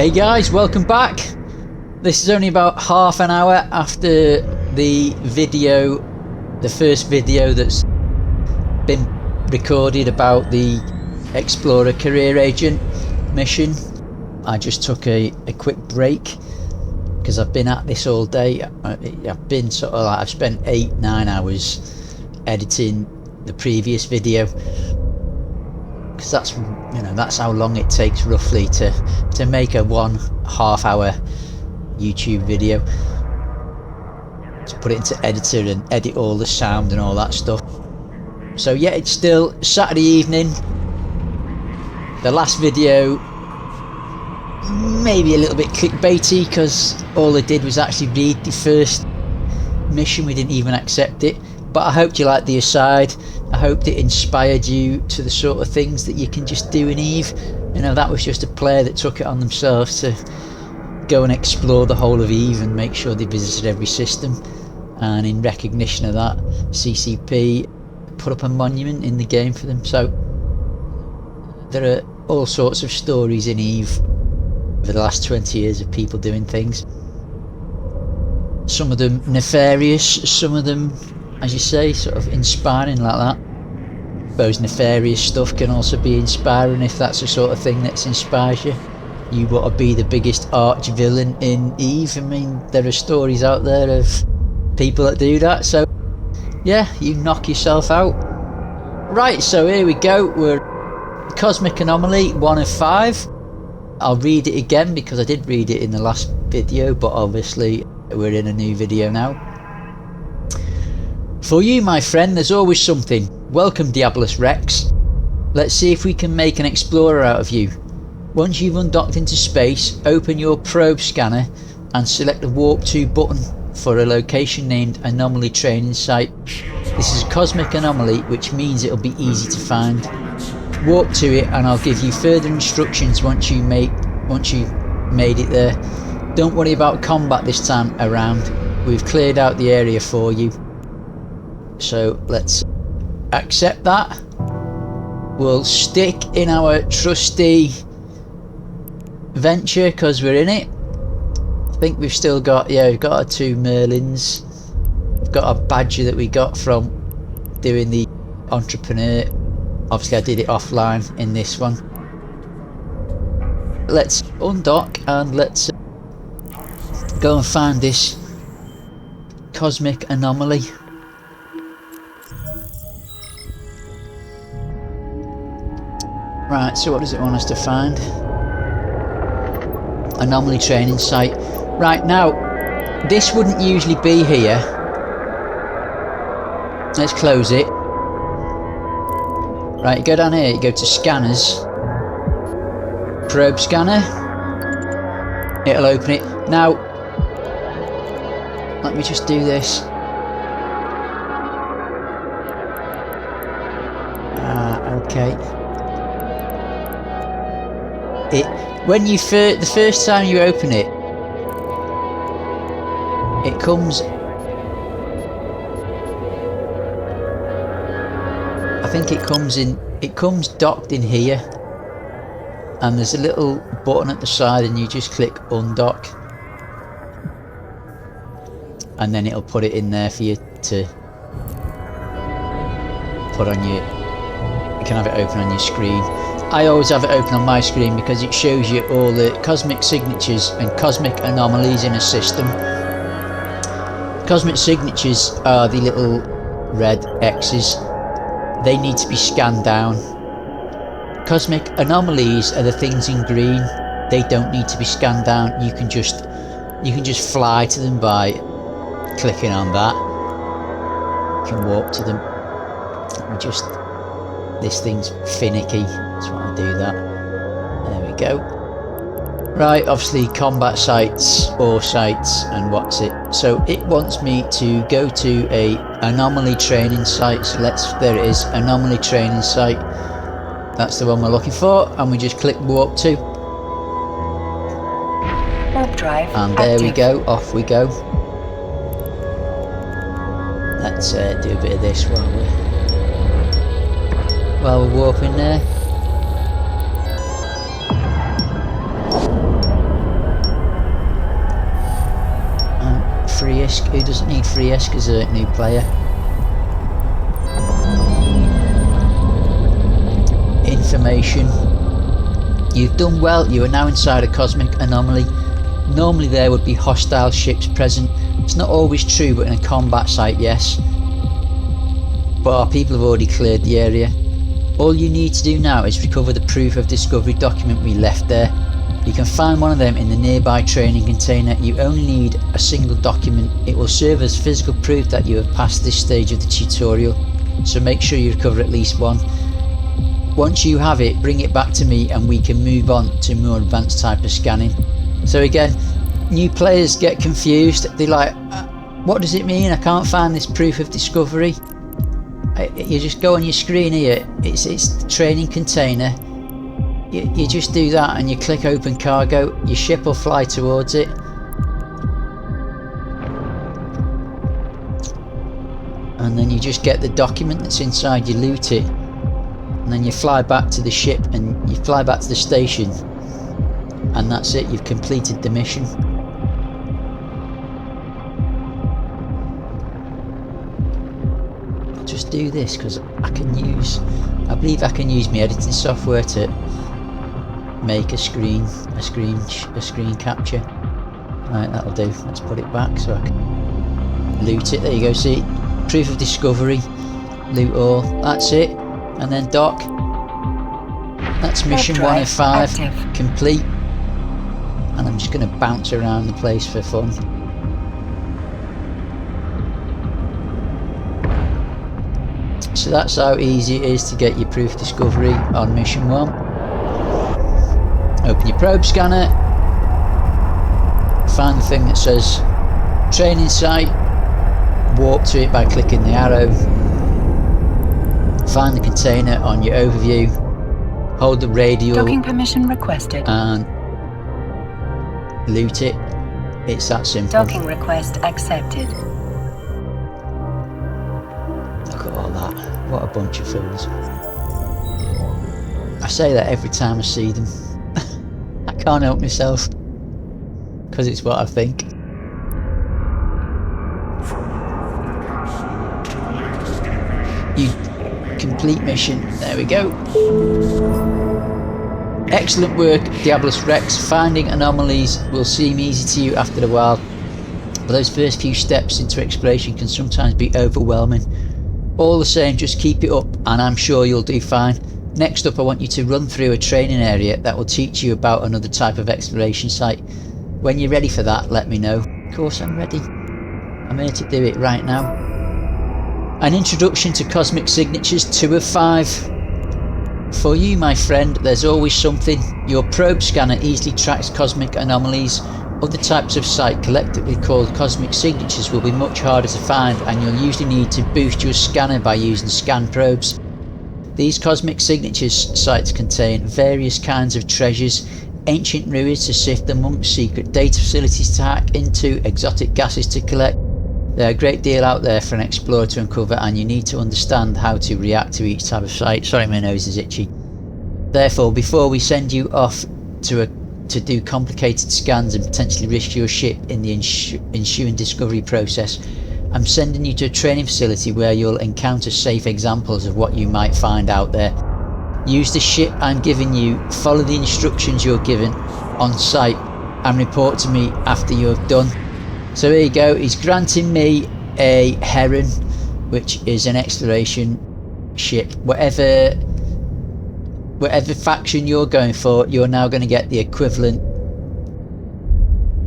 Hey guys, welcome back. This is only about half an hour after the first video that's been recorded about the Explorer Career Agent mission. I just took a quick break because I've been at this all day. I've been sort of like, I've spent 8-9 hours editing the previous video, because that's how long it takes roughly to make a 1.5 hour YouTube video, to put it into editor and edit all the sound and all that stuff. So yeah, it's still Saturday evening. The last video maybe a little bit clickbaity because all I did was actually read the first mission. We didn't even accept it, but I hoped you liked the aside. I hoped it inspired you to the sort of things that you can just do in EVE. You know, that was just a player that took it on themselves to go and explore the whole of EVE and make sure they visited every system, and in recognition of that, CCP put up a monument in the game for them. So there are all sorts of stories in EVE over the last 20 years of people doing things. Some of them nefarious, some of them, as you say, sort of inspiring like that. I suppose nefarious stuff can also be inspiring if that's the sort of thing that inspires you. You want to be the biggest arch villain in EVE. I mean, there are stories out there of people that do that, so yeah, you knock yourself out. Right, so here we go. We're Cosmic Anomaly 1 of 5. I'll read it again because I did read it in the last video, but obviously we're in a new video now. For you, my friend, there's always something. Welcome, Diabolus Rex. Let's see if we can make an explorer out of you. Once you've undocked into space, open your probe scanner and select the Warp 2 button for a location named Anomaly Training Site. This is a cosmic anomaly, which means it'll be easy to find. Warp to it and I'll give you further instructions once you've made it there. Don't worry about combat this time around. We've cleared out the area for you. So let's accept that. We'll stick in our trusty venture because we're in it. I think we've still got, yeah, we've got our 2 Merlins. We've got our badger that we got from doing the entrepreneur. Obviously I did it offline in this one. Let's undock and let's go and find this cosmic anomaly. Right, so what does it want us to find? Anomaly training site. Right, now this wouldn't usually be here. Let's close it. Right, you go down here, you go to scanners, probe scanner, it'll open it. Now let me just do this. Okay. When you the first time you open it, it comes, I think it comes docked in here, and there's a little button at the side and you just click undock and then it'll put it in there for you to put on your, you can have it open on your screen. I always have it open on my screen because it shows you all the cosmic signatures and cosmic anomalies in a system. Cosmic signatures are the little red X's. They need to be scanned down. Cosmic anomalies are the things in green. They don't need to be scanned down. You can just fly to them by clicking on that. You can walk to them. This thing's finicky. That's why I do that. There we go. Right, obviously combat sites, ore sites, and what's it. So it wants me to go to a anomaly training site. So there it is, anomaly training site. That's the one we're looking for, and we just click warp to. Warp drive. And there we go, off we go. Let's do a bit of this while we're warping there. ESC? Who doesn't need free ESC as a new player? Information. You've done well. You are now inside a cosmic anomaly. Normally there would be hostile ships present. It's not always true, but in a combat site, yes. But our people have already cleared the area. All you need to do now is recover the proof of discovery document we left there. You can find one of them in the nearby training container. You only need a single document. It will serve as physical proof that you have passed this stage of the tutorial, so make sure you recover at least one. Once you have it, bring it back to me and we can move on to more advanced type of scanning. So again, new players get confused. They're like, what does it mean? I can't find this proof of discovery. You just go on your screen here, it's the training container. You just do that and you click open cargo, your ship will fly towards it. And then you just get the document that's inside, you loot it. And then you fly back to the ship and you fly back to the station. And that's it, you've completed the mission. I'll just do this because I believe I can use my editing software to make a screen capture. Right, that'll do. Let's put it back so I can loot it. There you go, see, proof of discovery, loot all, that's it. And then dock. That's mission 1 of 5 complete. And I'm just going to bounce around the place for fun. So that's how easy it is to get your proof discovery on mission 1. Open your probe scanner, find the thing that says training site, warp to it by clicking the arrow, find the container on your overview, hold the radial docking permission requested and loot it. It's that simple. Docking request accepted. Look at all that. What a bunch of fools. I say that every time I see them. I can't help myself. Because it's what I think. You complete mission. There we go. Excellent work, Diabolus Rex. Finding anomalies will seem easy to you after a while, but those first few steps into exploration can sometimes be overwhelming. All the same, just keep it up and I'm sure you'll do fine. Next up, I want you to run through a training area that will teach you about another type of exploration site. When you're ready for that, let me know. Of course I'm ready. I'm here to do it right now. An introduction to cosmic signatures 2 of 5. For you, my friend, there's always something. Your probe scanner easily tracks cosmic anomalies. Other types of site, collectively called cosmic signatures, will be much harder to find, and you'll usually need to boost your scanner by using scan probes. These cosmic signatures sites contain various kinds of treasures, ancient ruins to sift amongst, secret data facilities to hack into, exotic gases to collect. There are a great deal out there for an explorer to uncover, and you need to understand how to react to each type of site. Sorry, my nose is itchy. Therefore, before we send you off to do complicated scans and potentially risk your ship in the ensuing discovery process, I'm sending you to a training facility where you'll encounter safe examples of what you might find out there. Use the ship I'm giving you, follow the instructions you're given on site, and report to me after you have done. So here you go, he's granting me a Heron, which is an exploration ship. Whatever faction you're going for, you're now going to get the equivalent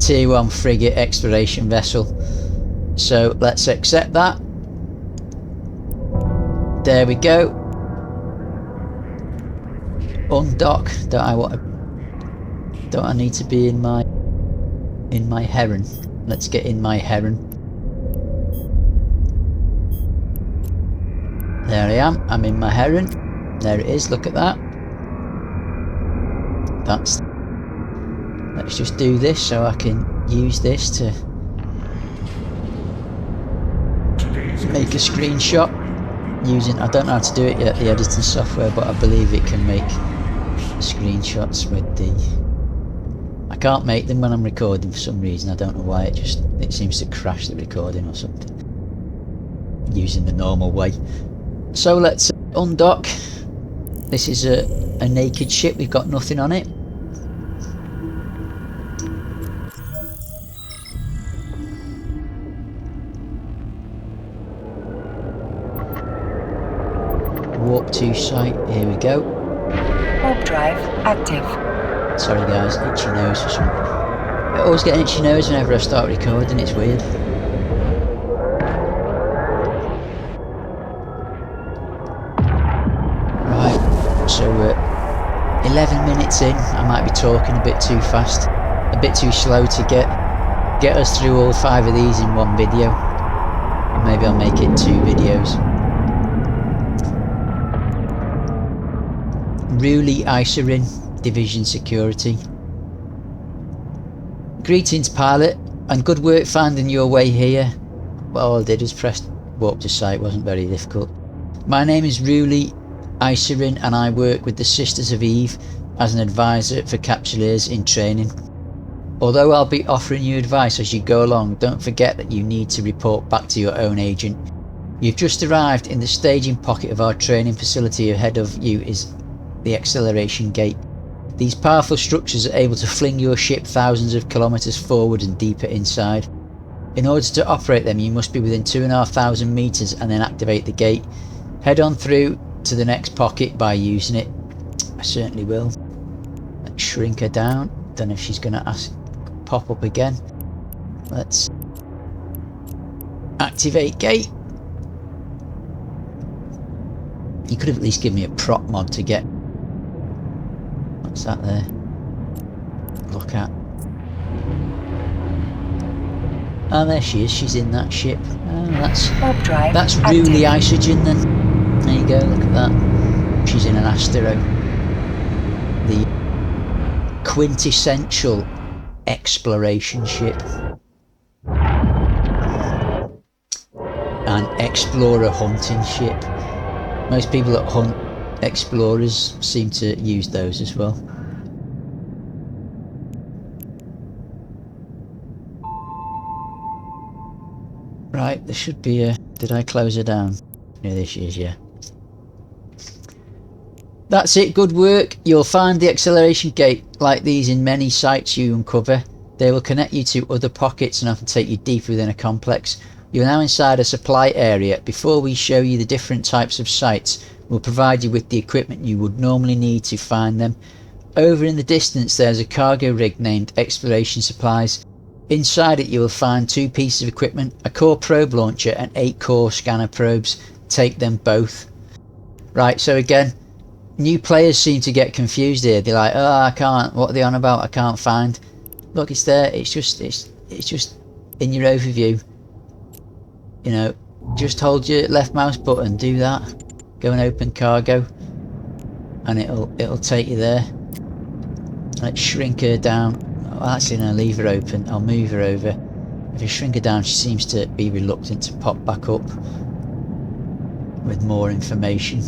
tier 1 frigate exploration vessel. So let's accept that. There we go. Undock. Don't I need to be in my Heron? Let's get in my Heron. There I am. I'm in my Heron. There it is. Look at that. Let's just do this so I can use this to make a screenshot using, I don't know how to do it yet, the editing software, but I believe it can make screenshots with the, I can't make them when I'm recording for some reason. I don't know why. It seems to crash the recording or something using the normal way. So let's undock. This is a naked ship. We've got nothing on it. Warp to site. Here we go. Warp drive active. Sorry guys, itchy nose for some. I always get an itchy nose whenever I start recording. It's weird. Right, so 11 minutes in. I might be talking a bit too fast, a bit too slow to get us through all 5 of these in one video. Or maybe I'll make it 2 videos. Relic, Division Security. Greetings pilot, and good work finding your way here. Well, all I did was press warp to site, wasn't very difficult. My name is Relic, and I work with the Sisters of Eve as an advisor for Capsuleers in training. Although I'll be offering you advice as you go along, don't forget that you need to report back to your own agent. You've just arrived in the staging pocket of our training facility. Ahead of you is the acceleration gate. These powerful structures are able to fling your ship thousands of kilometers forward and deeper inside. In order to operate them, you must be within 2,500 meters and then activate the gate. Head on through to the next pocket by using it. I certainly will. Let's shrink her down. Don't know if she's going to pop up again. Let's activate gate. You could have at least given me a prop mod to get. What's that there? Look at. Oh, there she is. She's in that ship. Oh, that's really isogen then. There you go. Look at that. She's in an Astero. The quintessential exploration ship. An explorer hunting ship. Most people that hunt explorers seem to use those as well. Right, there should be a... Did I close her down? Yeah, there she is, yeah. That's it, good work. You'll find the acceleration gate like these in many sites you uncover. They will connect you to other pockets and often take you deeper within a complex. You're now inside a supply area. Before we show you the different types of sites, we'll provide you with the equipment you would normally need to find them. Over in the distance there's a cargo rig named Exploration Supplies. Inside it you will find 2 pieces of equipment, a core probe launcher and 8 core scanner probes. Take them both. Right, so again, new players seem to get confused here. They're like, oh, I can't, what are they on about? I can't find. Look, it's there. It's just in your overview. You know, just hold your left mouse button, do that, go and open cargo, and it'll take you there. Let's shrink her down. Oh, actually no, leave her open. I'll move her over. If you shrink her down, she seems to be reluctant to pop back up with more information.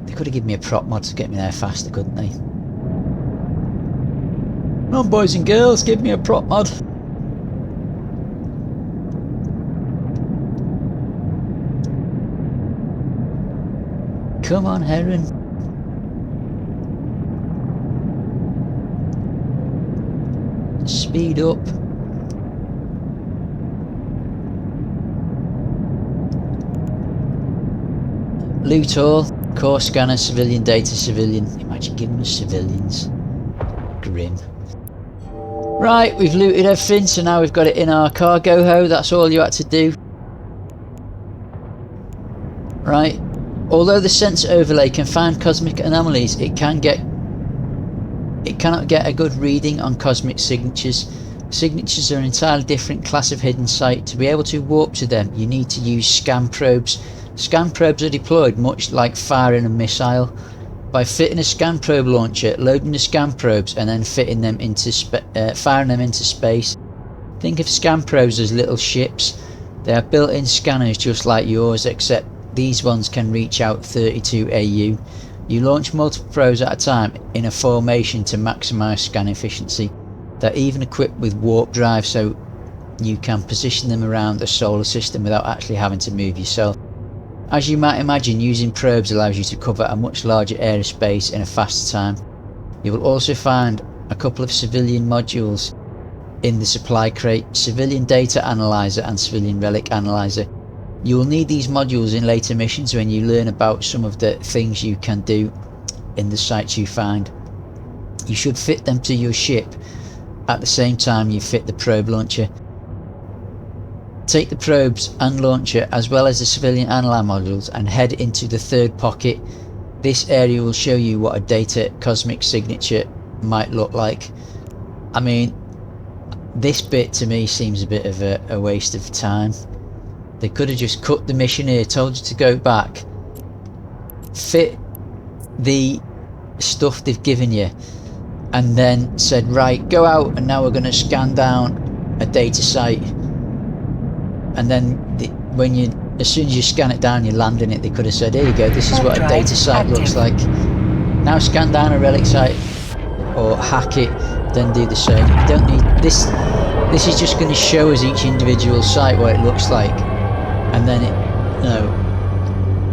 They could have given me a prop mod to get me there faster, couldn't they? Come on boys and girls, give me a prop mod. Come on, Heron. Speed up. Loot all. Core scanner, civilian data, civilian. Imagine giving us civilians. Grim. Right, we've looted everything, so now we've got it in our cargo hold. That's all you had to do. Right. Although the sensor overlay can find cosmic anomalies, it cannot get a good reading on cosmic signatures. Signatures are an entirely different class of hidden site. To be able to warp to them, you need to use scan probes. Scan probes are deployed much like firing a missile. By fitting a scan probe launcher, loading the scan probes and then fitting them into firing them into space. Think of scan probes as little ships. They are built-in scanners just like yours, except these ones can reach out 32 AU. You launch multiple probes at a time in a formation to maximise scan efficiency. They're even equipped with warp drive, so you can position them around the solar system without actually having to move yourself. As you might imagine, using probes allows you to cover a much larger area of space in a faster time. You will also find a couple of civilian modules in the supply crate, Civilian Data Analyzer and Civilian Relic Analyzer. You will need these modules in later missions when you learn about some of the things you can do in the sites you find. You should fit them to your ship at the same time you fit the probe launcher. Take the probes and launcher as well as the civilian analyzer modules and head into the third pocket. This area will show you what a data cosmic signature might look like. I mean, this bit to me seems a bit of a waste of time. They could have just cut the mission here, told you to go back, fit the stuff they've given you, and then said, right, go out and now we're going to scan down a data site. And then as soon as you scan it down, you land in it. They could have said, here you go, this is what a data site looks like. Now scan down a relic site or hack it, then do the same. You don't need this. This is just going to show us each individual site what it looks like, and then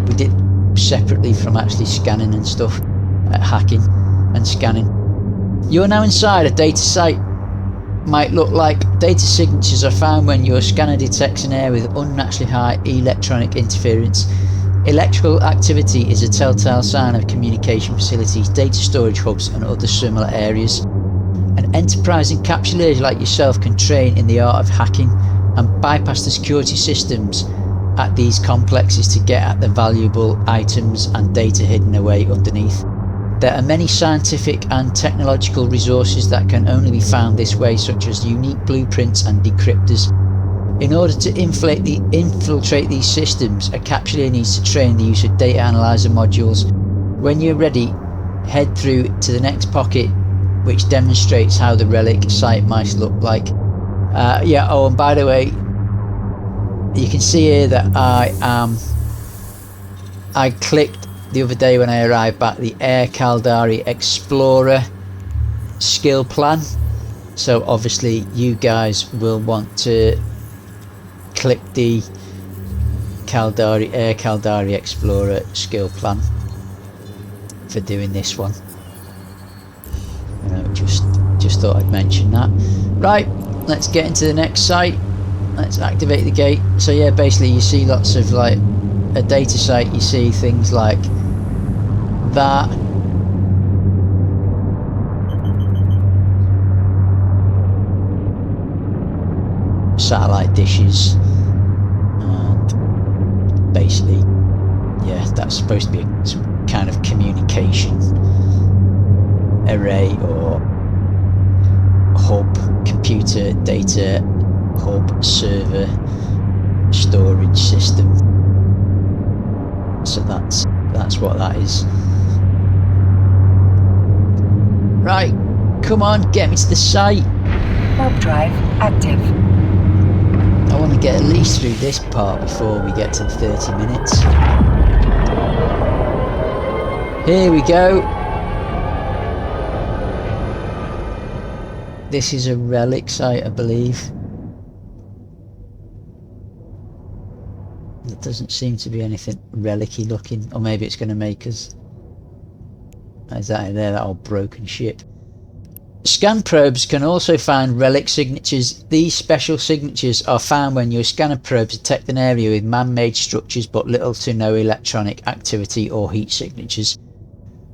we did separately from actually scanning and stuff, hacking and scanning. You're now inside a data site. Might look like data signatures are found when your scanner detects an area with unnaturally high electronic interference. Electrical activity is a telltale sign of communication facilities, data storage hubs and other similar areas. An enterprising capsuleer like yourself can train in the art of hacking and bypass the security systems at these complexes to get at the valuable items and data hidden away underneath. There are many scientific and technological resources that can only be found this way, such as unique blueprints and decryptors. In order to infiltrate these systems, a capsuleer needs to train the use of data analyzer modules. When you're ready, head through to the next pocket, which demonstrates how the relic site might look like. Oh, and by the way, you can see here that I clicked the other day when I arrived back the Caldari Explorer skill plan, so obviously you guys will want to click the Caldari Explorer skill plan for doing this one. Just thought I'd mention that. Right, let's get into the next site. Let's activate the gate. So yeah, basically you see lots of, like, a data site, you see things like that. Satellite dishes, and basically, yeah, that's supposed to be some kind of communication array or hub, computer data hub, server, storage system. So that's what that is. Right, come on, get me to the site. Warp drive active. I want to get at least through this part before we get to the 30 minutes. Here we go. This is a relic site, I believe. There doesn't seem to be anything relic-y looking, or maybe it's going to make us... Exactly there, that old broken ship. Scan probes can also find relic signatures. These special signatures are found when your scanner probes detect an area with man-made structures but little to no electronic activity or heat signatures.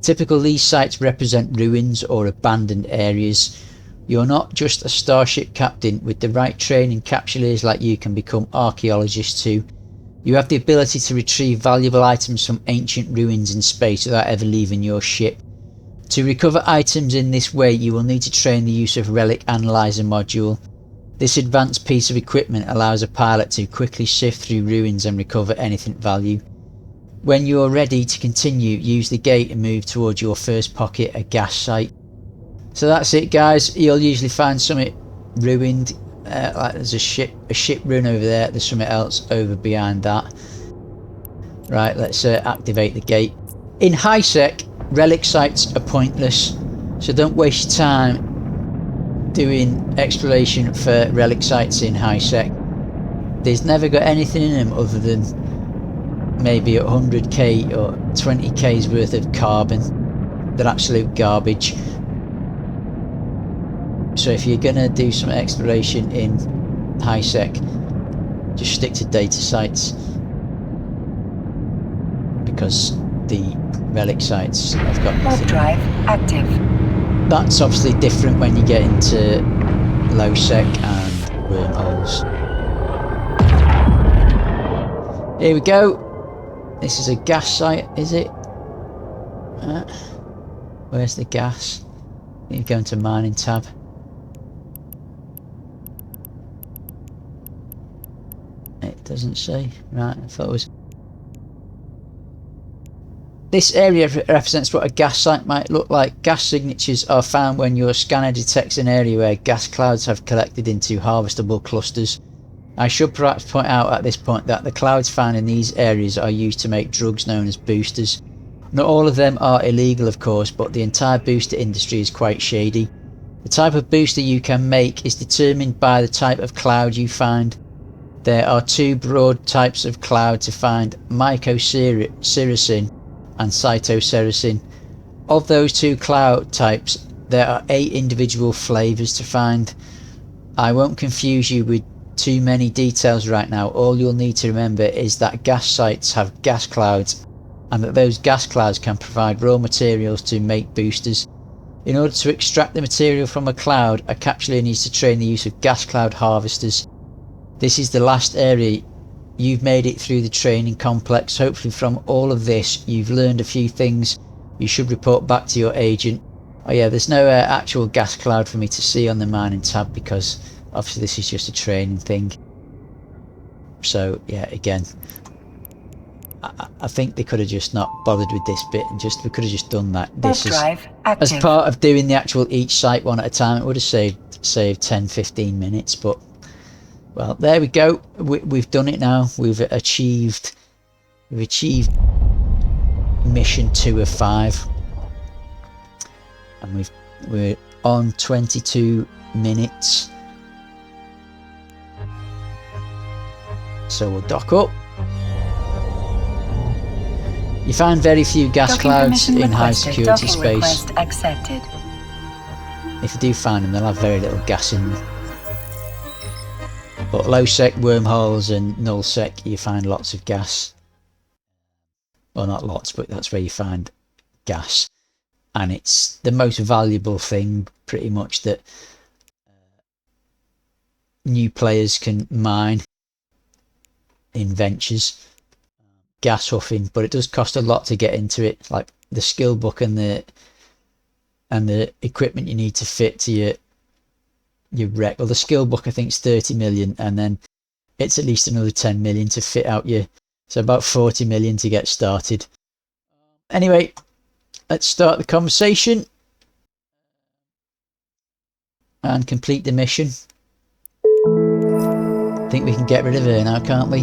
Typically, these sites represent ruins or abandoned areas. You're not just a starship captain. With the right training, capsuleers like you can become archaeologists too. You have the ability to retrieve valuable items from ancient ruins in space without ever leaving your ship. To recover items in this way, you will need to train the use of Relic Analyzer module. This advanced piece of equipment allows a pilot to quickly sift through ruins and recover anything of value. When you are ready to continue, use the gate and move towards your first pocket, a gas site. So that's it, guys. You'll usually find something ruined, like there's a ship run over there. There's something else over behind that. Right, let's activate the gate. In high sec, relic sites are pointless, so don't waste your time doing exploration for relic sites in high sec. There's never got anything in them other than maybe 100k or 20k's worth of carbon. They're absolute garbage. So if you're gonna do some exploration in high sec, just stick to data sites, because the relic sites have got nothing. Warp drive active. That's obviously different when you get into low sec and wormholes. Here we go. This is a gas site, is it? Where's the gas? You go into mining tab. It doesn't say. Right, I thought it was. This area represents what a gas site might look like. Gas signatures are found when your scanner detects an area where gas clouds have collected into harvestable clusters. I should perhaps point out at this point that the clouds found in these areas are used to make drugs known as boosters. Not all of them are illegal, of course, but the entire booster industry is quite shady. The type of booster you can make is determined by the type of cloud you find. There are two broad types of cloud to find: mycocericin and cytocericin. Of those two cloud types, there are 8 individual flavours to find. I won't confuse you with too many details right now. All you'll need to remember is that gas sites have gas clouds, and that those gas clouds can provide raw materials to make boosters. In order to extract the material from a cloud, a capsuleer needs to train the use of gas cloud harvesters. This is the last area. You've made it through the training complex. Hopefully from all of this you've learned a few things. You should report back to your agent. Oh yeah, there's no actual gas cloud for me to see on the mining tab, because obviously this is just a training thing. So yeah, again, I think they could have just not bothered with this bit, and we could have just done that. This is as part of doing the actual each site one at a time. It would have saved 10-15 minutes, but well, there we go. We've done it now. We've achieved mission 2 of 5, and we're on 22 minutes. So we'll dock up. You find very few gas clouds in high security space. Accepted. If you do find them, they'll have very little gas in them. But low sec wormholes and null sec, you find lots of gas. Well, not lots, but that's where you find gas. And it's the most valuable thing, pretty much, that new players can mine in ventures. Gas huffing, but it does cost a lot to get into it. Like the skill book and the equipment you need to fit to your wreck. Well, the skill book I think is 30 million, and then it's at least another 10 million to fit out so about 40 million to get started. Anyway, let's start the conversation and complete the mission. I think we can get rid of her now, can't we?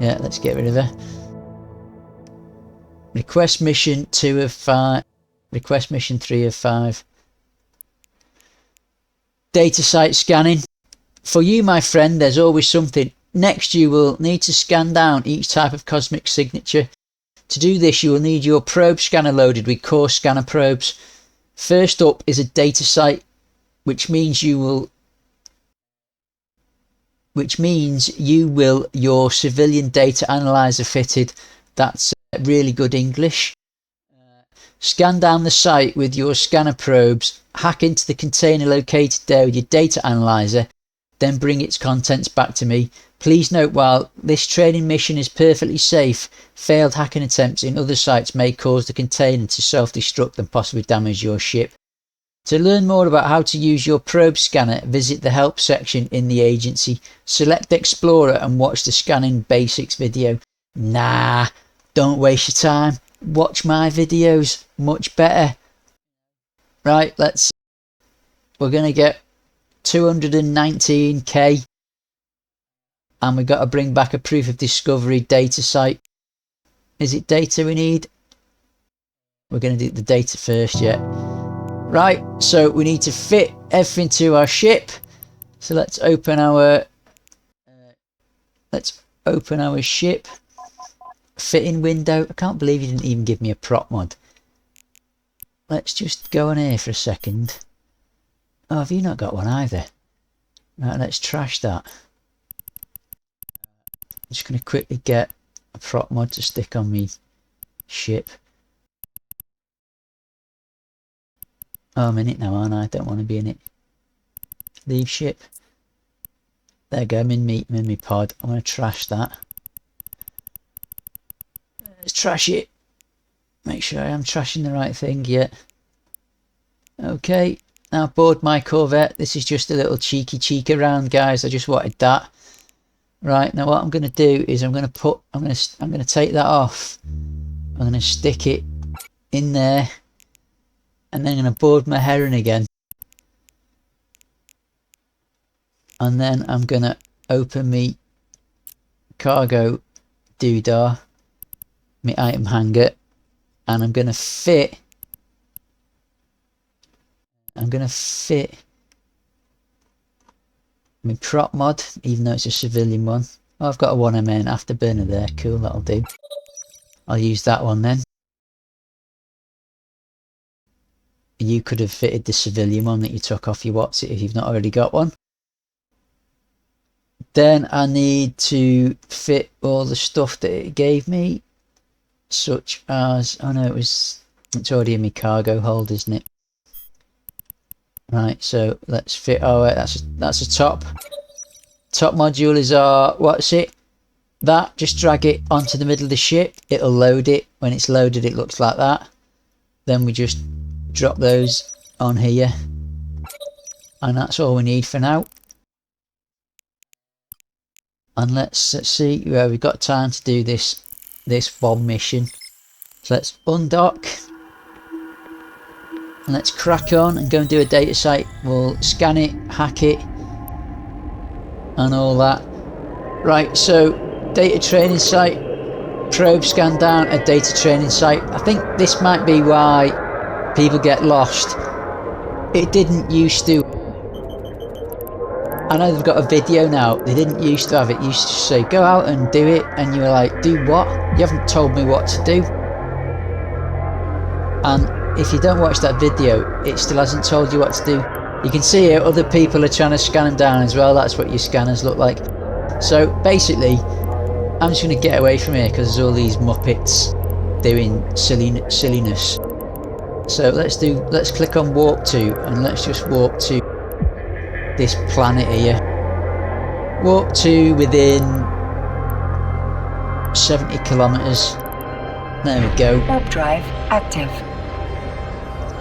Yeah, let's get rid of her. Request mission 2 of 5. Request mission 3 of 5. Data site scanning. For you, my friend, there's always something. Next, you will need to scan down each type of cosmic signature. To do this, you will need your probe scanner loaded with core scanner probes. First up is a data site, which means you will your civilian data analyzer fitted. That's really good English. Scan down the site with your scanner probes, hack into the container located there with your data analyzer, then bring its contents back to me. Please note, while this training mission is perfectly safe, failed hacking attempts in other sites may cause the container to self-destruct and possibly damage your ship. To learn more about how to use your probe scanner, visit the help section in the agency. Select Explorer and watch the scanning basics video. Nah, don't waste your time. Watch my videos, much better. Right, we're going to get 219k, and we've got to bring back a proof of discovery data site. Is it data we need? we're going to do the data first yet. Right, so we need to fit everything to our ship. So let's open our ship fitting window. I can't believe you didn't even give me a prop mod. Let's just go on here for a second. Oh, have you not got one either? Right, let's trash that. I'm just going to quickly get a prop mod to stick on me ship. Oh, I'm in it now, aren't I? I don't want to be in it. Leave ship. There we go, I'm in me pod. I'm going to trash that. Let's trash it. Make sure I am trashing the right thing, yeah. Okay, now aboard my corvette. This is just a little cheek around, guys. I just wanted that. Right, now what I'm going to do is I'm going to take that off. I'm going to stick it in there. And then I'm going to board my Heron again. And then I'm going to open me cargo doodah, my item hanger, and I'm going to fit my prop mod, even though it's a civilian one. Oh, I've got a 1MN afterburner there. Cool, that'll do. I'll use that one then. You could have fitted the civilian one that you took off your What's It if you've not already got one. Then I need to fit all the stuff that it gave me, such as, oh no, it's already in my cargo hold, isn't it? Right, so let's fit our, that's a top module is our, what's it? That, just drag it onto the middle of the ship, it'll load it. When it's loaded, it looks like that. Then we just drop those on here, and that's all we need for now. And let's see, well, we've got time to do this bomb mission. So let's undock and let's crack on and go and do a data site. We'll scan it, hack it and all that. Right, so data training site, probe scan down a data training site. I think this might be why people get lost. It didn't used to. I know they've got a video now. They didn't used to have it. Used to say go out and do it, and you were like, do what? You haven't told me what to do. And if you don't watch that video, it still hasn't told you what to do. You can see here other people are trying to scan them down as well. That's what your scanners look like. So basically, I'm just going to get away from here because there's all these muppets doing silliness. So let's click on warp to, and let's just warp to this planet here. Warp to within 70 kilometers. There we go. Warp drive active.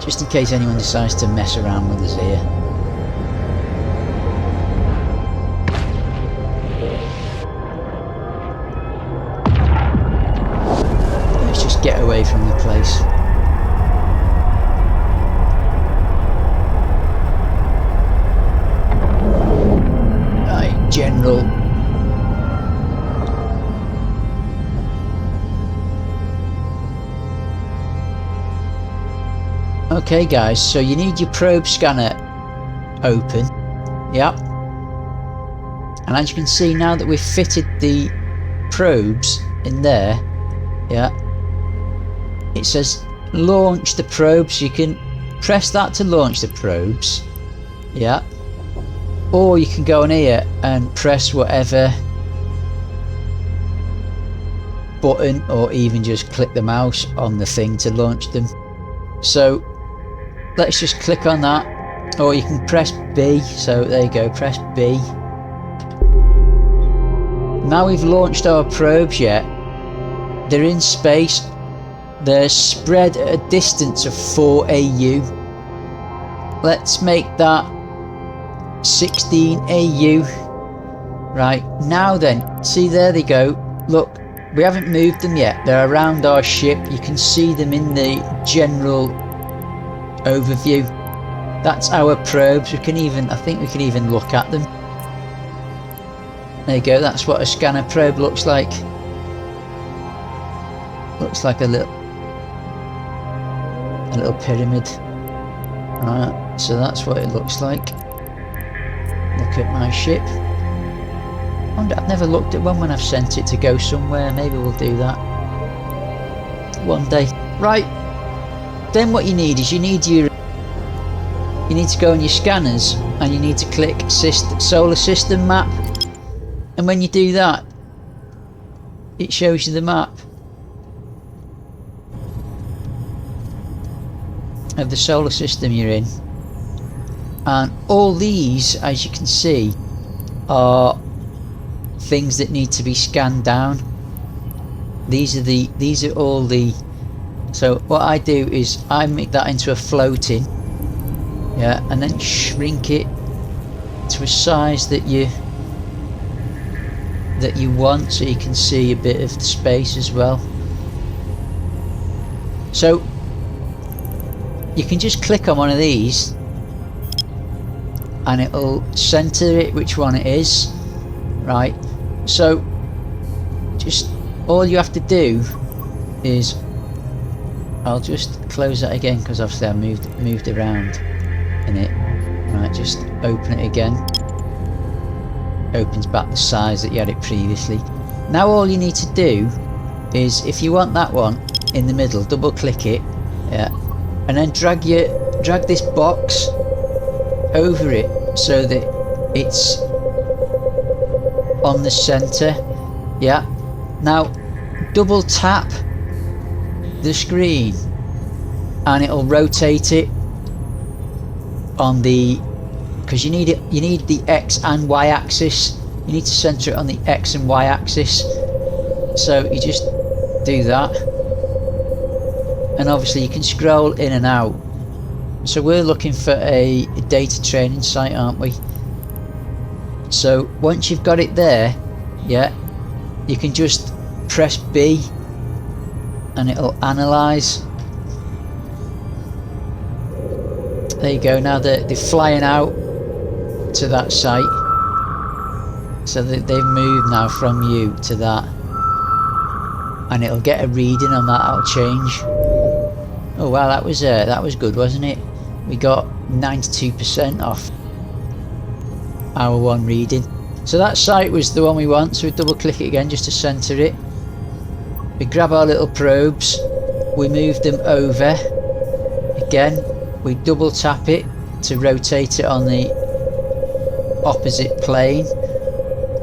Just in case anyone decides to mess around with us here. Let's just get away from the place. Right, General. Okay guys, so you need your probe scanner open, yeah, and as you can see now that we've fitted the probes in there, yeah, it says launch the probes. You can press that to launch the probes, yeah, or you can go on here and press whatever button, or even just click the mouse on the thing to launch them. So let's just click on that, or you can press B. So there you go, press B. Now we've launched our probes, yet they're in space. They're spread at a distance of 4 AU. Let's make that 16 AU. Right, now then, see there they go. Look, we haven't moved them yet. They're around our ship. You can see them in the general overview. That's our probes. We can even, I think we can even look at them. There you go, that's what a scanner probe looks like. Looks like a little, a little pyramid. Right, so that's what it looks like. Look at my ship. I've never looked at one when I've sent it to go somewhere. Maybe we'll do that one day. Right, then what you need is you need to go on your scanners and you need to click solar system map, and when you do that it shows you the map of the solar system you're in, and all these, as you can see, are things that need to be scanned down. These are all the, so what I do is I make that into a floating, yeah, and then shrink it to a size that you want, so you can see a bit of the space as well. So you can just click on one of these and it'll center it which one it is, right? So just all you have to do is, I'll just close that again because obviously I moved around in it. Right, just open it again. Opens back the size that you had it previously. Now all you need to do is, if you want that one in the middle, double click it, yeah, and then drag this box over it so that it's on the center, yeah. Now double tap the screen and it'll rotate it on the, because you need the X and Y axis. You need to center it on the X and Y axis, so you just do that, and obviously you can scroll in and out. So we're looking for a data training site, aren't we? So once you've got it there, yeah, you can just press B and it'll analyze. There you go. Now they're flying out to that site, so that they've moved now from you to that, and it'll get a reading on that. That'll change. Oh wow, that was good, wasn't it? We got 92% off our one reading. So that site was the one we want, so we double click it again just to center it. We grab our little probes, we move them over again, we double tap it to rotate it on the opposite plane.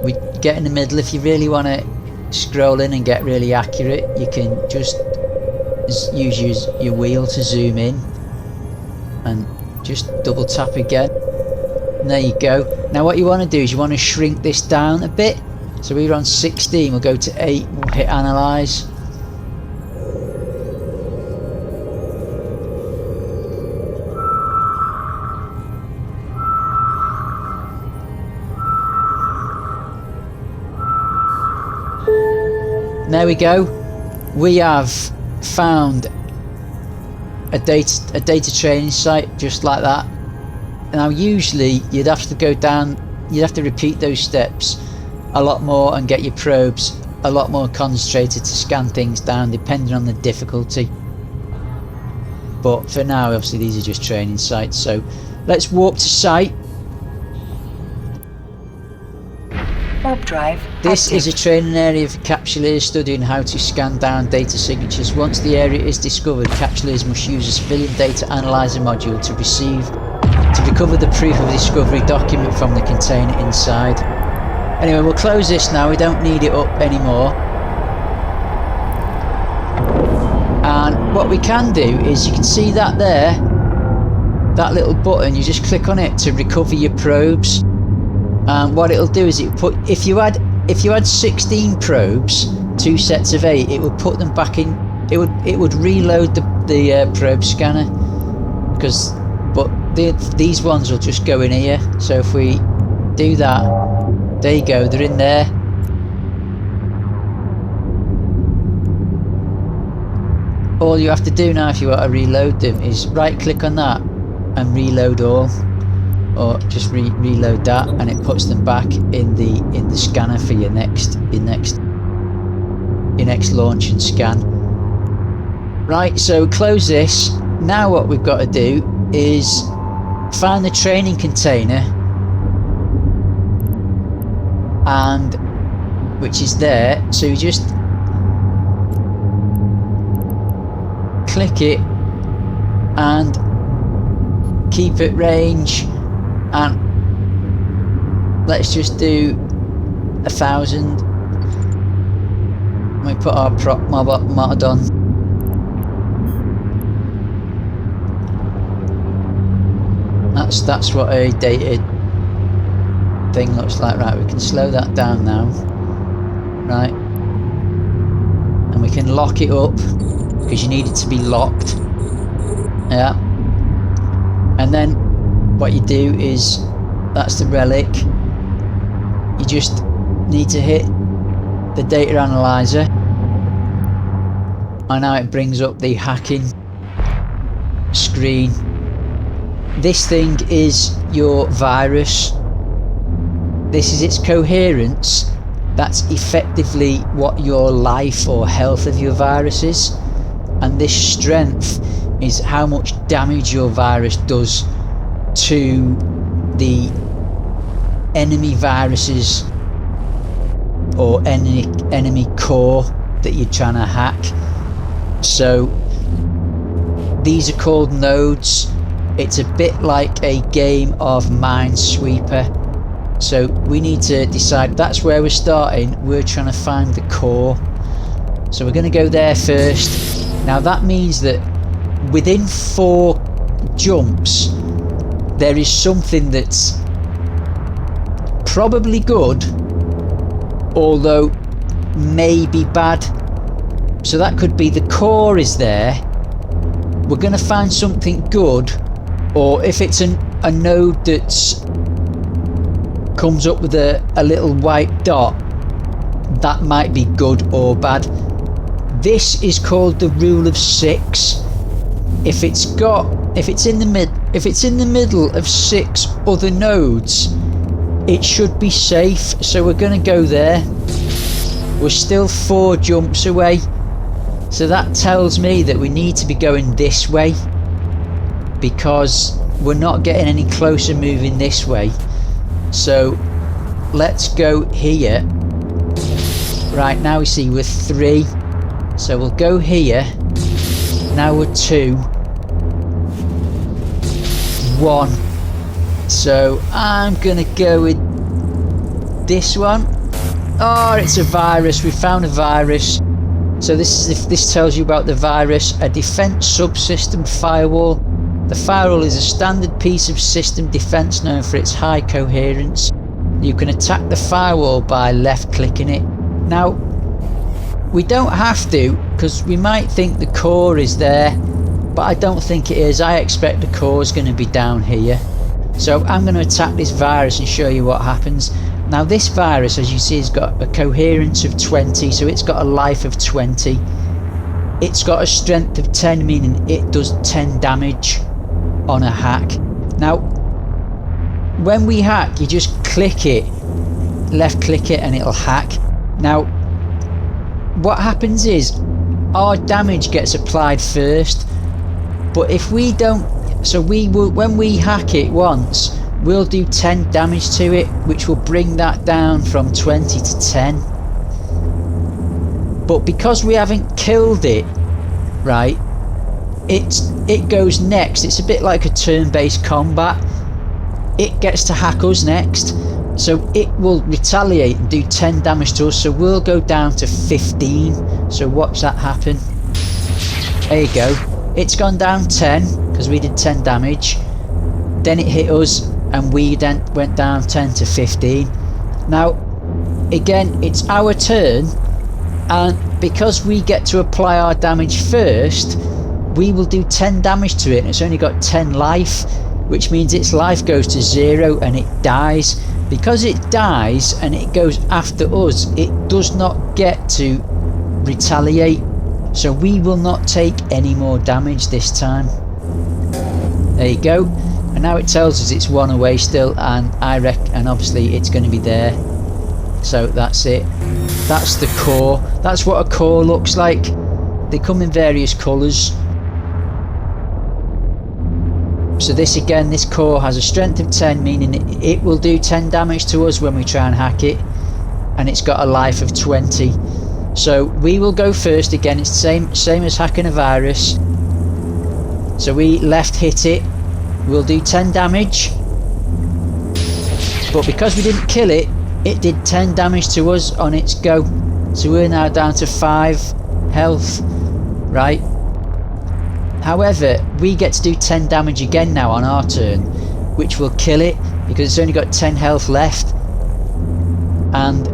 We get in the middle. If you really want to scroll in and get really accurate, you can just use your wheel to zoom in and just double tap again, and there you go. Now what you want to do is you want to shrink this down a bit, so we're on 16, we'll go to 8, we'll hit analyze. There we go. We have found a data training site just like that. Now usually you'd have to go down, you'd have to repeat those steps a lot more and get your probes a lot more concentrated to scan things down, depending on the difficulty. But for now, obviously these are just training sites. So let's warp to site. Warp drive This active. is a training area for Capsuleers studying how to scan down data signatures. Once the area is discovered, Capsuleers must use a civilian data analyzer module to recover the proof of discovery document from the container inside. Anyway, we'll close this now, we don't need it up anymore. And what we can do is, you can see that there, that little button, you just click on it to recover your probes. And what it'll do is if you had 16 probes, 2 sets of 8, it would put them back in. It would reload the probe scanner, but these ones will just go in here. So if we do that, there you go, they're in there. All you have to do now if you want to reload them is right click on that and reload all, or just reload that, and it puts them back in the scanner for your next launch and scan. Right, so close this, now what we've got to do is find the training container, and which is there. So you just click it and keep it range, and let's just do 1,000. We put our prop mod on. That's what a dated thing looks like. Right, we can slow that down now. Right, and we can lock it up because you need it to be locked. Yeah, and then what you do is, that's the relic. You just need to hit the data analyzer, and now it brings up the hacking screen. This thing is your virus. This is its coherence. That's effectively what your life or health of your virus is, and this strength is how much damage your virus does to the enemy viruses or enemy core that you're trying to hack. So these are called nodes. It's a bit like a game of minesweeper. So we need to decide, that's where we're starting. We're trying to find the core, so we're going to go there first. Now that means that within 4 jumps there is something that's probably good, although maybe bad. So that could be the core is there, we're going to find something good, or if it's a node that's comes up with a little white dot, that might be good or bad. This is called the rule of 6. If it's in the middle of 6 other nodes, it should be safe. So we're going to go there. We're still 4 jumps away, so that tells me that we need to be going this way, because we're not getting any closer moving this way. So let's go here. Right, now we see we're 3, so we'll go here. Now we're 2, 1. So I'm gonna go with this one. Oh, it's a virus. We found a virus. So this tells you about the virus. A defense subsystem firewall. The firewall is a standard piece of system defense known for its high coherence. You can attack the firewall by left clicking it. Now we don't have to, because we might think the core is there, but I don't think it is. I expect the core is going to be down here. So I'm going to attack this virus and show you what happens. Now this virus, as you see, has got a coherence of 20, so it's got a life of 20. It's got a strength of 10, meaning it does 10 damage on a hack. Now when we hack, you just click it, left click it, and it'll hack. Now what happens is our damage gets applied first, but if we don't, so we will, when we hack it once, we'll do 10 damage to it, which will bring that down from 20 to 10. But because we haven't killed it, right, it goes next. It's a bit like a turn-based combat. It gets to hack us next, so it will retaliate and do 10 damage to us. So we'll go down to 15. So watch that happen. There you go. It's gone down 10 because we did 10 damage. Then it hit us, and we then went down 10 to 15. Now again, it's our turn, and because we get to apply our damage first, we will do 10 damage to it, and it's only got 10 life, which means its life goes to 0 and it dies. Because it dies and it goes after us, it does not get to retaliate, so we will not take any more damage this time. There you go. And now it tells us it's 1 away still, and and obviously it's going to be there. So that's it. That's the core. That's what a core looks like. They come in various colours. So this again, this core has a strength of 10, meaning it will do 10 damage to us when we try and hack it, and it's got a life of 20. So we will go first. Again, it's the same as hacking a virus. So we left hit it, we'll do 10 damage, but because we didn't kill it, it did 10 damage to us on its go. So we're now down to 5 health, right? However, we get to do 10 damage again now on our turn, which will kill it because it's only got 10 health left. And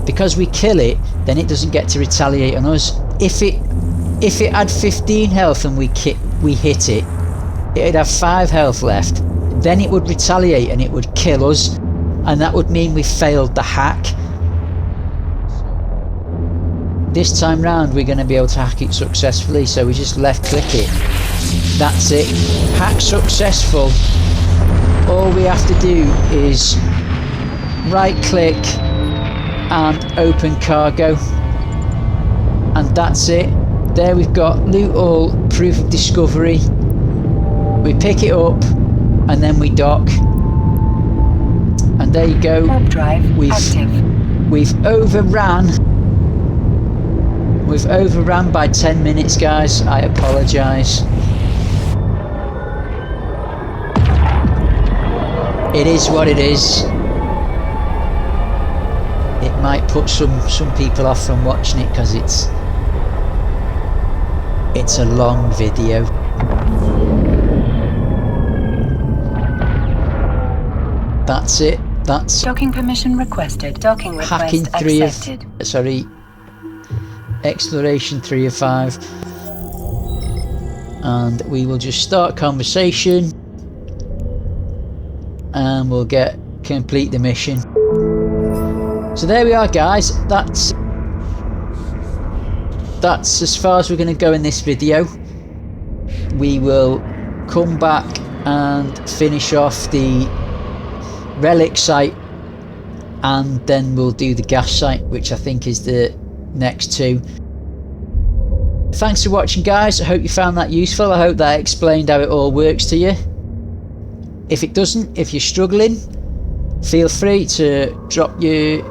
because we kill it, then it doesn't get to retaliate on us. If it had 15 health and we hit it, it'd have 5 health left. Then it would retaliate and it would kill us, and that would mean we failed the hack. This time round we're going to be able to hack it successfully, so we just left click it. That's it. Hack successful. All we have to do is right click and open cargo, and that's it. There we've got loot all, proof of discovery. We pick it up and then we dock, and there you go. Warp drive active. We've overran by 10 minutes, guys. I apologise. It is what it is. It might put some people off from watching it because it's a long video. That's it. That's Docking permission requested. Docking request hacking accepted. Exploration 3 of 5. And we will just start conversation and we'll complete the mission. So there we are, guys. That's as far as we're going to go in this video. We will come back and finish off the Relic site, and then we'll do the gas site, which I think is the next 2. Thanks for watching, guys. I hope you found that useful. I hope that explained how it all works to you. If it doesn't, if you're struggling, feel free to drop your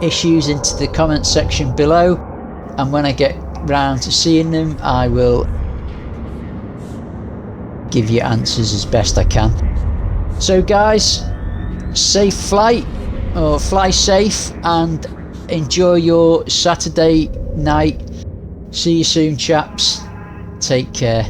issues into the comment section below, and when I get round to seeing them, I will give you answers as best I can. So guys, safe flight, or fly safe, and enjoy your Saturday night. See you soon, chaps. Take care.